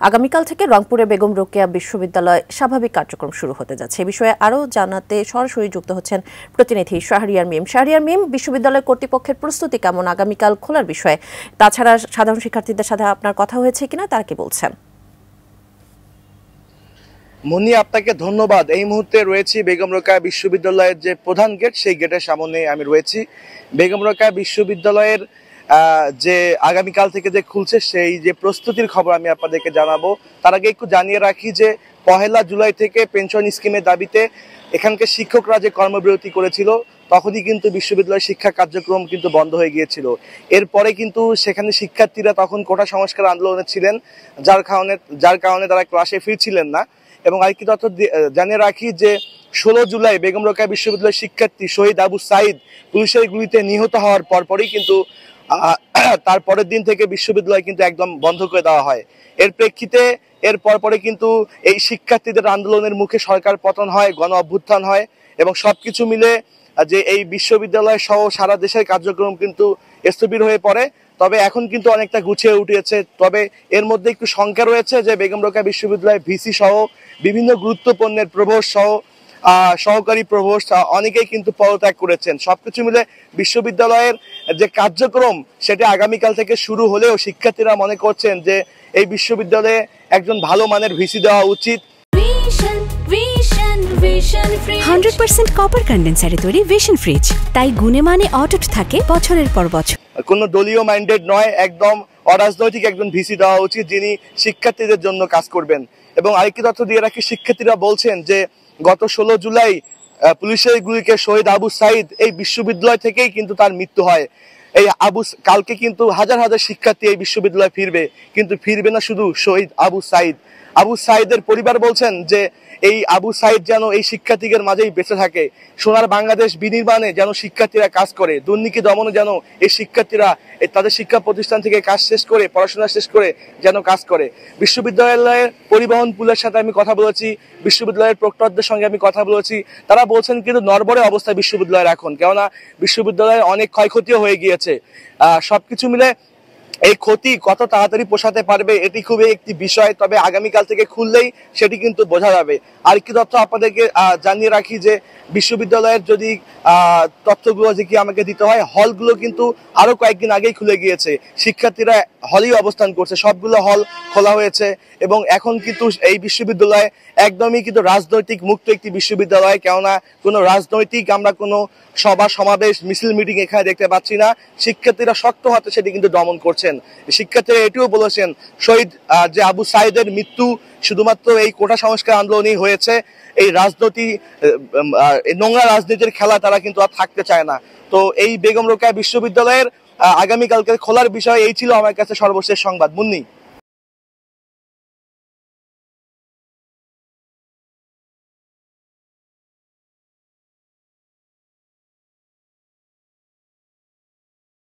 আগামীকাল থেকে রংপুরে বেগম রোকেয়া বিশ্ববিদ্যালয় স্বাভাবিক কার্যক্রম শুরু হতে যাচ্ছে। এই বিষয়ে আরও জানাতে সরাসরি যুক্ত হচ্ছেন প্রতিনিধি শাহরিয়ার মিম। শাহরিয়ার মিম, বিশ্ববিদ্যালয় কর্তৃপক্ষের প্রস্তুতি কেমন আগামীকাল খোলার বিষয়ে? তাছাড়া সাধারণ শিক্ষার্থীদের সাথে আপনার কথা হয়েছে কিনা, তারা কি বলছেন? মুন্নি, আপনাকে ধন্যবাদ। এই মুহূর্তে রয়েছি বেগম রোকেয়া বিশ্ববিদ্যালয়ের যে প্রধান গেট, সেই গেটের সামনে আমি রয়েছি। বেগম রোকেয়া বিশ্ববিদ্যালয়ের যে আগামীকাল থেকে যে খুলছে সেই যে প্রস্তুতির খবর আমি আপনাদেরকে জানাবো। তার আগে একটু জানিয়ে রাখি যে 1 জুলাই থেকে পেনশন স্কিমের দাবিতে এখানকার শিক্ষকরা যে কর্মবিরতি করেছিল, তখনই কিন্তু বিশ্ববিদ্যালয়ের শিক্ষা কার্যক্রম কিন্তু বন্ধ হয়ে গিয়েছিল। এরপরে কিন্তু সেখানে শিক্ষার্থীরা তখন কোটা সংস্কার আন্দোলনে ছিলেন, যার কারণে তারা ক্লাসে ফিরছিলেন না। এবং আরেকটি তথ্য জানিয়ে রাখি যে 16 জুলাই বেগম রোকেয়া বিশ্ববিদ্যালয়ের শিক্ষার্থী শহীদ আবু সাইদ পুলিশের গুলিতে নিহত হওয়ার পরপরই কিন্তু তার পরের দিন থেকে বিশ্ববিদ্যালয় কিন্তু একদম বন্ধ করে দেওয়া হয়। এর প্রেক্ষিতে এর পরে কিন্তু এই শিক্ষার্থীদের আন্দোলনের মুখে সরকার পতন হয়, গণ অভ্যুত্থান হয় এবং সবকিছু মিলে যে এই বিশ্ববিদ্যালয় সহ সারা দেশের কার্যক্রম কিন্তু স্থবির হয়ে পড়ে। তবে এখন কিন্তু অনেকটা গুছিয়ে উঠেছে। তবে এর মধ্যে একটু শঙ্কা রয়েছে যে বেগম রোকেয়া বিশ্ববিদ্যালয়ের ভিসি সহ বিভিন্ন গুরুত্বপূর্ণের প্রভোস্ট সহ সহকারী প্রভোস্ট অনেকেই কিন্তু পদত্যাগ করেছেন। সবকিছু মিলে বিশ্ববিদ্যালয়ের যে কার্যক্রম সেটা আগামীকাল থেকে শুরু হলেও শিক্ষার্থীরা মনে করছেন যে এই বিশ্ববিদ্যালয়ে একজন ভালো মানের ভিসি দেওয়া উচিত। 100% কপার কন্ডেন্সারে তৈরি ভিশন ফ্রিজ, তাই গুণে মানে অটুট থাকে বছরের পর বছর। কোনো দলীয় মাইন্ডেড নয়, একদম অরাজনৈতিক একজন ভিসি দেওয়া উচিত যিনি শিক্ষার্থীদের জন্য কাজ করবেন। এবং আরেকটি তথ্য দিয়ে রাখি, শিক্ষার্থীরা বলছেন যে গত 16 জুলাই পুলিশের গুলিকে শহীদ আবু সাইদ এই বিশ্ববিদ্যালয় থেকেই কিন্তু তার মৃত্যু হয়। এই কালকে কিন্তু হাজার হাজার শিক্ষার্থী এই বিশ্ববিদ্যালয়ে ফিরবে, কিন্তু ফিরবে না শুধু শহীদ আবু সাইদ। আবু সাইদের পরিবার বলছেন যে এই আবু সাইদ যেন এই শিক্ষার্থীদের মাঝেই বেঁচে থাকে, সোনার বাংলাদেশ বিনির্মাণে যেন শিক্ষার্থীরা কাজ করে, দুর্নীতি দমনে যেন এই শিক্ষার্থীরা তাদের শিক্ষা প্রতিষ্ঠান থেকে কাজ শেষ করে, পড়াশোনা শেষ করে যেন কাজ করে। বিশ্ববিদ্যালয়ের পরিবহন পুলের সাথে আমি কথা বলেছি, বিশ্ববিদ্যালয়ের প্রক্টরদের সঙ্গে আমি কথা বলেছি। তারা বলছেন কিন্তু নড়বড়ে অবস্থা বিশ্ববিদ্যালয়ের এখন, কেননা বিশ্ববিদ্যালয়ে অনেক ক্ষয়ক্ষতিও হয়ে গিয়েছে। সবকিছু মিলে এই ক্ষতি কত তাড়াতাড়ি পোষাতে পারবে এটি খুবই একটি বিষয়। তবে আগামীকাল থেকে খুললেই সেটি কিন্তু বোঝা যাবে। আর কি তথ্য আপনাদেরকে জানিয়ে রাখি যে বিশ্ববিদ্যালয়ের যদি তথ্যগুলো যে কি আমাকে দিতে হয়, হলগুলো কিন্তু আরো কয়েকদিন আগেই খুলে গিয়েছে। শিক্ষার্থীরা হলেই অবস্থান করছে, সবগুলো হল খোলা হয়েছে এবং এখন কিন্তু এই বিশ্ববিদ্যালয় একদমই কিন্তু রাজনৈতিক মুক্ত একটি বিশ্ববিদ্যালয়। কেননা কোনো রাজনৈতিক আমরা কোনো সভা সমাবেশ মিছিল মিটিং এখানে দেখতে পাচ্ছি না। শিক্ষার্থীরা শক্ত হাতে সেটি কিন্তু দমন করছেন। শিক্ষার্থীরা এটিও বলেছেন শহীদ যে আবু সাইদের মৃত্যু শুধুমাত্র এই কোটা সংস্কার আন্দোলনই হয়েছে, এই রাজনীতি নোংরা রাজনীতির খেলা তারা কিন্তু আর থাকতে চায় না। তো এই বেগম রোকেয়া বিশ্ববিদ্যালয়ের আগামীকালকে খোলার বিষয় এই ছিল আমার কাছে সর্বশেষ সংবাদ। মুন্নি।